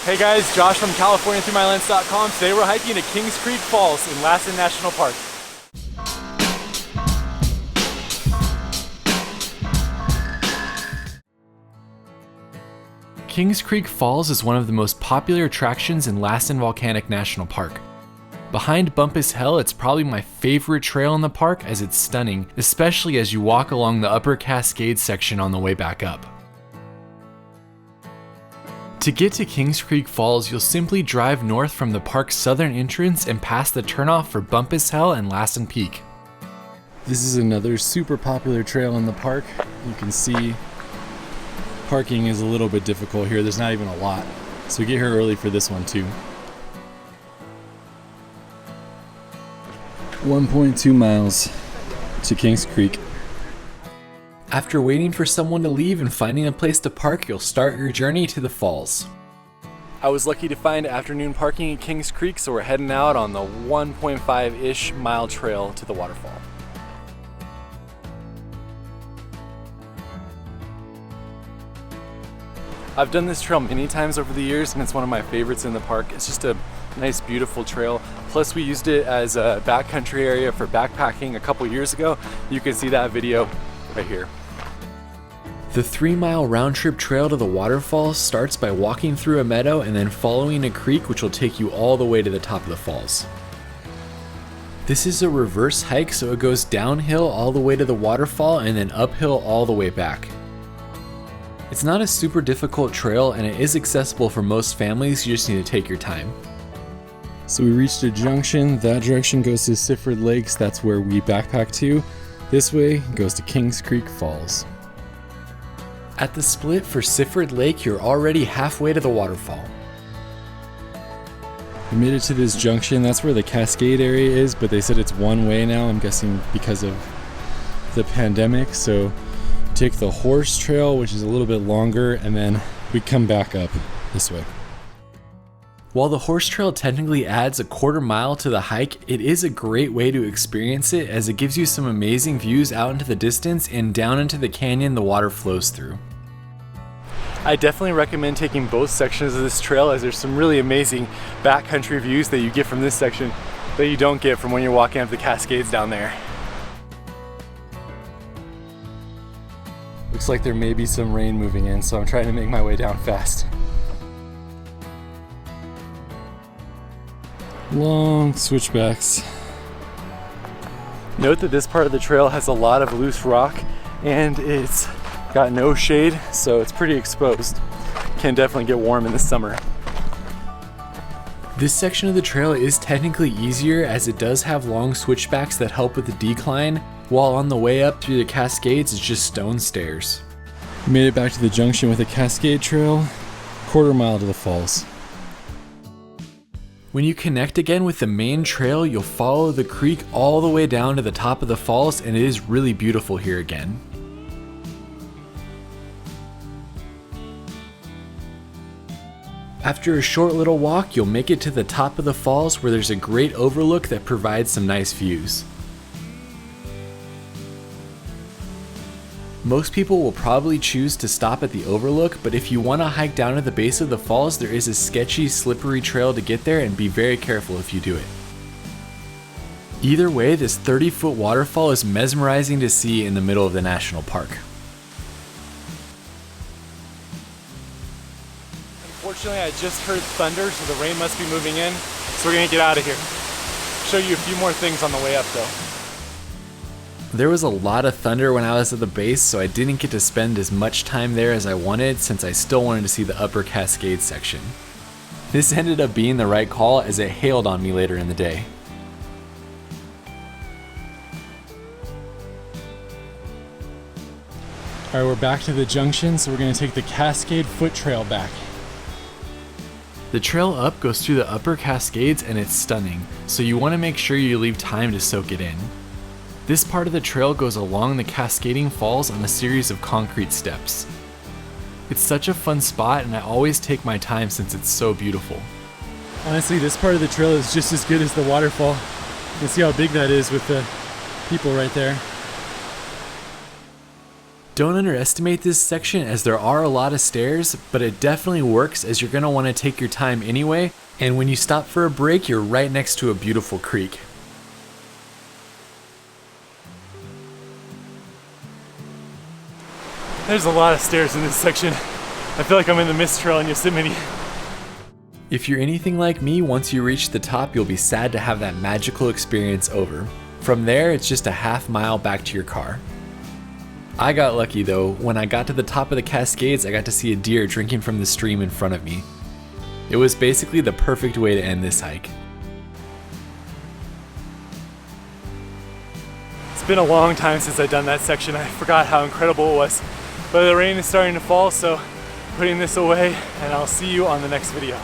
Hey guys, Josh from CaliforniaThroughMyLens.com. Today we're hiking to Kings Creek Falls in Lassen National Park. Kings Creek Falls is one of the most popular attractions in Lassen Volcanic National Park. Behind Bumpus Hill, it's probably my favorite trail in the park as it's stunning, especially as you walk along the upper Cascades section on the way back up. To get to Kings Creek Falls, you'll simply drive north from the park's southern entrance and pass the turnoff for Bumpus Hill and Lassen Peak. This is another super popular trail in the park. You can see parking is a little bit difficult here. There's not even a lot. So get here early for this one too. 1.2 miles to Kings Creek. After waiting for someone to leave and finding a place to park, you'll start your journey to the falls. I was lucky to find afternoon parking at Kings Creek, so we're heading out on the 1.5-ish mile trail to the waterfall. I've done this trail many times over the years and it's one of my favorites in the park. It's just a nice, beautiful trail. Plus we used it as a backcountry area for backpacking a couple years ago. You can see that video right here. The 3-mile round-trip trail to the waterfall starts by walking through a meadow and then following a creek which will take you all the way to the top of the falls. This is a reverse hike, so it goes downhill all the way to the waterfall and then uphill all the way back. It's not a super difficult trail and it is accessible for most families, you just need to take your time. So we reached a junction, that direction goes to Sifford Lakes, that's where we backpack to. This way goes to Kings Creek Falls. At the split for Sifford Lake, you're already halfway to the waterfall. We made it to this junction, that's where the Cascade area is, but they said it's one way now, I'm guessing because of the pandemic. So take the horse trail, which is a little bit longer, and then we come back up this way. While the horse trail technically adds a quarter mile to the hike, it is a great way to experience it as it gives you some amazing views out into the distance and down into the canyon the water flows through. I definitely recommend taking both sections of this trail as there's some really amazing backcountry views that you get from this section that you don't get from when you're walking up the Cascades down there. Looks like there may be some rain moving in, so I'm trying to make my way down fast. Long switchbacks. Note that this part of the trail has a lot of loose rock and it's got no shade, so it's pretty exposed. Can definitely get warm in the summer. This section of the trail is technically easier as it does have long switchbacks that help with the decline, while on the way up through the Cascades it's just stone stairs. We made it back to the junction with the Cascade Trail, quarter mile to the falls. When you connect again with the main trail, you'll follow the creek all the way down to the top of the falls, and it is really beautiful here again. After a short little walk, you'll make it to the top of the falls where there's a great overlook that provides some nice views. Most people will probably choose to stop at the overlook, but if you want to hike down to the base of the falls, there is a sketchy, slippery trail to get there, and be very careful if you do it. Either way, this 30-foot waterfall is mesmerizing to see in the middle of the national park. Unfortunately, I just heard thunder, so the rain must be moving in, so we're gonna get out of here. Show you a few more things on the way up though. There was a lot of thunder when I was at the base, so I didn't get to spend as much time there as I wanted since I still wanted to see the upper Cascade section. This ended up being the right call as it hailed on me later in the day. Alright, we're back to the junction, so we're going to take the Cascade foot trail back. The trail up goes through the upper Cascades and it's stunning, so you want to make sure you leave time to soak it in. This part of the trail goes along the cascading falls on a series of concrete steps. It's such a fun spot and I always take my time since it's so beautiful. Honestly, this part of the trail is just as good as the waterfall. You can see how big that is with the people right there. Don't underestimate this section as there are a lot of stairs, but it definitely works as you're going to want to take your time anyway, and when you stop for a break, you're right next to a beautiful creek. There's a lot of stairs in this section. I feel like I'm in the mist trail in Yosemite. If you're anything like me, once you reach the top, you'll be sad to have that magical experience over. From there, it's just a half mile back to your car. I got lucky though. When I got to the top of the Cascades, I got to see a deer drinking from the stream in front of me. It was basically the perfect way to end this hike. It's been a long time since I've done that section. I forgot how incredible it was. But the rain is starting to fall, so putting this away, and I'll see you on the next video.